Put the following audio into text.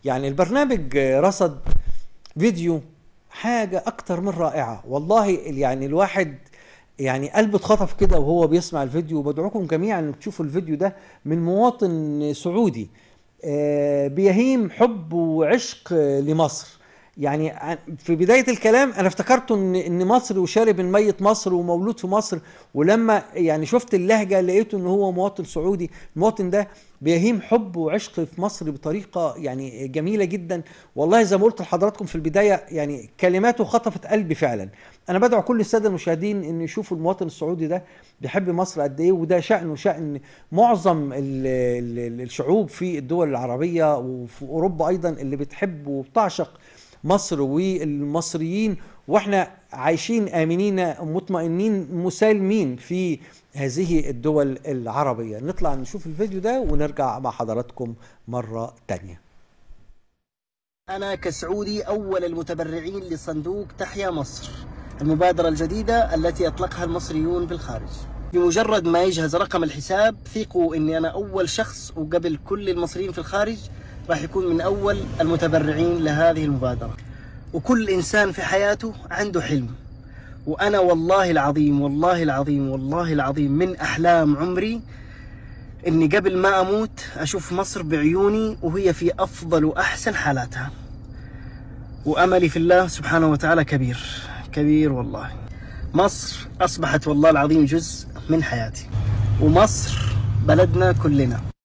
يعني البرنامج رصد فيديو حاجة أكتر من رائعة والله. يعني الواحد يعني قلبه اتخطف كده وهو بيسمع الفيديو. بدعوكم جميعا انكم تشوفوا الفيديو ده من مواطن سعودي بيهيم حب وعشق لمصر. يعني في بداية الكلام أنا افتكرت إن مصر وشارب من مية مصر ومولود في مصر، ولما يعني شفت اللهجة لقيته إن هو مواطن سعودي. المواطن ده بيهيم حب وعشق في مصر بطريقة يعني جميلة جدا والله. زي ما قلت لحضراتكم في البداية يعني كلماته خطفت قلبي فعلا. أنا بدعو كل السادة المشاهدين إن يشوفوا المواطن السعودي ده بيحب مصر قد إيه، وده شأنه شأن معظم الشعوب في الدول العربية وفي أوروبا أيضا اللي بتحب وبتعشق مصر والمصريين، واحنا عايشين آمنين مطمئنين مسالمين في هذه الدول العربية. نطلع نشوف الفيديو ده ونرجع مع حضراتكم مرة تانية. أنا كسعودي أول المتبرعين لصندوق تحيا مصر، المبادرة الجديدة التي أطلقها المصريون بالخارج. بمجرد ما يجهز رقم الحساب ثقوا إني أنا أول شخص، وقبل كل المصريين في الخارج راح يكون من أول المتبرعين لهذه المبادرة. وكل إنسان في حياته عنده حلم، وأنا والله العظيم والله العظيم والله العظيم من أحلام عمري إني قبل ما أموت أشوف مصر بعيوني وهي في أفضل وأحسن حالاتها. وأملي في الله سبحانه وتعالى كبير كبير والله. مصر أصبحت والله العظيم جزء من حياتي، ومصر بلدنا كلنا.